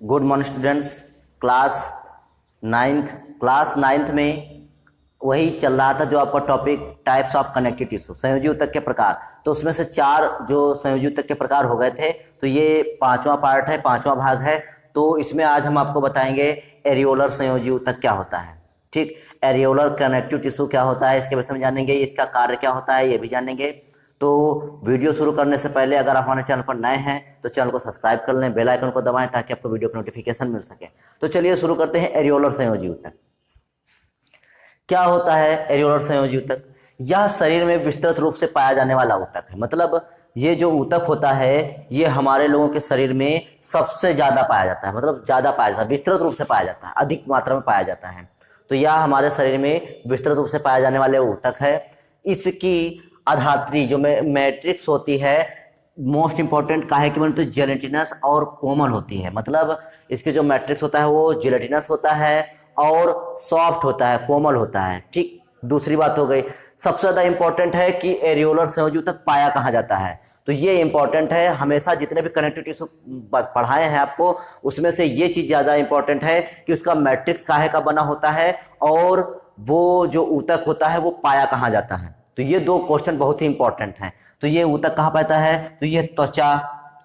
Good morning students. Class ninth में वही चल रहा था जो आपका topic types of connective tissue, संयोजी ऊतक के प्रकार। तो उसमें से 4 जो संयोजी ऊतक के प्रकार हो गए थे, तो ये 5वां पार्ट है, 5वां भाग है। तो इसमें आज हम आपको बताएंगे एरियोलर संयोजी ऊतक क्या होता है। ठीक, एरियोलर कनेक्टिव टिश्यू क्या होता है, इसके बारे में जानेंगे, इसका कार्य क्या होता है ये भी जानेंगे। तो वीडियो शुरू करने से पहले अगर आप हमारे चैनल पर नए हैं तो चैनल को सब्सक्राइब कर लें, बेल आइकन को दबाएं ताकि आपको वीडियो का नोटिफिकेशन मिल सके। तो चलिए शुरू करते हैं। एरियोलर संयोजी ऊतक क्या होता है? एरियोलर संयोजी ऊतक यह शरीर में विस्तृत रूप से पाया जाने वाला ऊतक है। मतलब ये जो ऊतक होता है ये हमारे लोगों के शरीर में सबसे ज्यादा पाया जाता है, मतलब ज्यादा पाया जाता है, विस्तृत रूप से पाया जाता है, अधिक मात्रा में पाया जाता है। तो यह हमारे शरीर में विस्तृत रूप से पाए जाने वाले ऊतक है। इसकी आधात्री जो मैट्रिक्स होती है, मोस्ट इंपॉर्टेंट काहे की बनती है, जेलेटिनस और कोमल होती है। मतलब इसके जो मैट्रिक्स होता है वो जेलेटिनस होता है और सॉफ्ट होता है, कोमल होता है। ठीक, दूसरी बात हो गई, सबसे ज्यादा इंपॉर्टेंट है कि एरियोलर संयोजी ऊतक पाया कहाँ जाता है। तो ये इंपॉर्टेंट है, हमेशा जितने भी कनेक्टिव टिश्यू पढ़ाए हैं आपको उसमें से ये चीज ज्यादा इंपॉर्टेंट है कि उसका मैट्रिक्स काहे का बना होता है और वो जो ऊतक होता है वो पाया कहाँ जाता है। तो ये 2 क्वेश्चन बहुत ही इंपॉर्टेंट हैं। तो ये ऊतक कहाँ पाता है? तो ये त्वचा,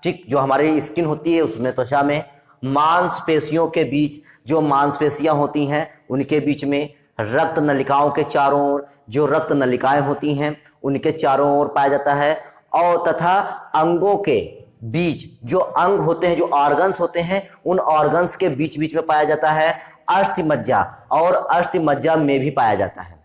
ठीक, जो हमारी स्किन होती है उसमें, त्वचा में, मांसपेशियों के बीच, जो मांसपेशियां होती हैं उनके बीच में, रक्त नलिकाओं के चारों ओर, जो रक्त नलिकाएं होती हैं उनके चारों ओर पाया जाता है, और तथा अंगों के बीच, जो अंग होते हैं, जो ऑर्गन्स होते हैं, उन ऑर्गन्स के बीच बीच में पाया जाता है। अस्थि मज्जा, और अस्थि मज्जा में भी पाया जाता है।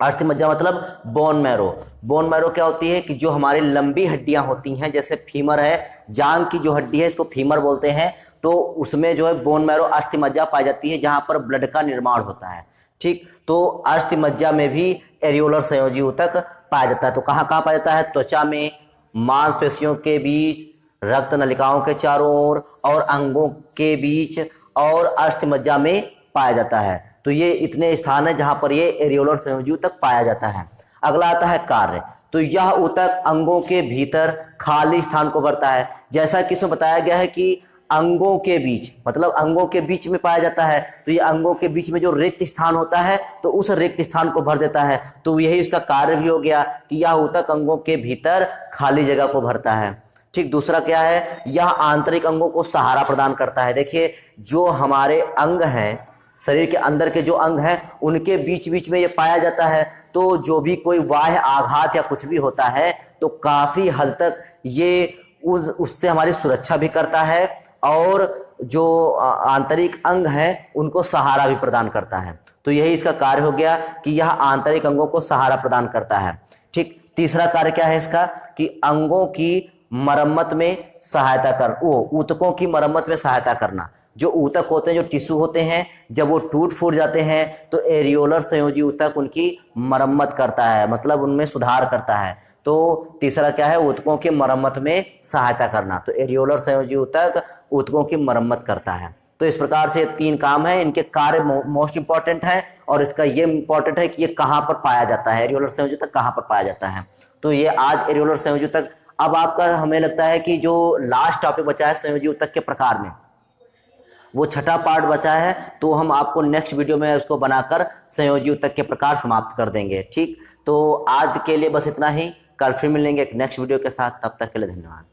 अस्थि मज्जा मतलब बोन मैरो। बोन मैरो क्या होती है कि जो हमारी लंबी हड्डियां होती हैं, जैसे फीमर है, जांग की जो हड्डी है इसको फीमर बोलते हैं, तो उसमें जो है बोन मैरो अस्थि मज्जा पाई जाती है जहां पर ब्लड का निर्माण होता है। ठीक, तो अस्थि मज्जा में भी एरियोलर संयोजी ऊतक पाया जाता है। तो कहाँ कहाँ पाया जाता है? त्वचा में, मांसपेशियों के बीच, रक्त नलिकाओं के चारों ओर और अंगों के बीच, और अस्थि मज्जा में पाया जाता है। तो ये इतने स्थान है जहां पर ये एरियोलर संयोजी ऊतक पाया जाता है। अगला आता है कार्य। तो यह ऊतक अंगों के भीतर खाली स्थान को भरता है। जैसा कि इसमें बताया गया है कि अंगों के बीच, मतलब अंगों के बीच में पाया जाता है, तो ये अंगों के बीच में जो रिक्त स्थान होता है तो उस रिक्त स्थान को भर देता है। तो यही इसका कार्य भी हो गया कि यह ऊतक अंगों के भीतर खाली जगह को भरता है। ठीक, दूसरा क्या है? यह आंतरिक अंगों को सहारा प्रदान करता है। देखिए, जो हमारे अंग हैं, शरीर के अंदर के जो अंग हैं उनके बीच बीच में ये पाया जाता है। तो जो भी कोई बाह्य आघात या कुछ भी होता है तो काफी हद तक ये उससे हमारी सुरक्षा भी करता है, और जो आंतरिक अंग हैं उनको सहारा भी प्रदान करता है। तो यही इसका कार्य हो गया कि यह आंतरिक अंगों को सहारा प्रदान करता है। ठीक, तीसरा कार्य क्या है इसका? कि अंगों की मरम्मत में सहायता कर, वो ऊतकों की मरम्मत में सहायता करना। जो ऊतक होते हैं, जो टिश्यू होते हैं, जब वो टूट फूट जाते हैं तो एरियोलर संयोजी ऊतक उनकी मरम्मत करता है, मतलब उनमें सुधार करता है। तो तीसरा क्या है? ऊतकों की मरम्मत में सहायता करना। तो एरियोलर संयोजी ऊतक ऊतकों की मरम्मत करता है। तो इस प्रकार से 3 काम है, इनके कार्य मोस्ट इंपॉर्टेंट है, और इसका ये इंपॉर्टेंट है कि ये कहाँ पर पाया जाता है, एरियोलर संयोजी ऊतक कहाँ पर पाया जाता है। तो ये आज एरियोलर संयोजी ऊतक। अब आपका हमें लगता है कि जो लास्ट टॉपिक बचा है संयोजी ऊतक के प्रकार में, वो 6ठा पार्ट बचा है, तो हम आपको नेक्स्ट वीडियो में उसको बनाकर संयोजी ऊतक के प्रकार समाप्त कर देंगे। ठीक, तो आज के लिए बस इतना ही। कल फिर मिलेंगे एक नेक्स्ट वीडियो के साथ, तब तक के लिए धन्यवाद।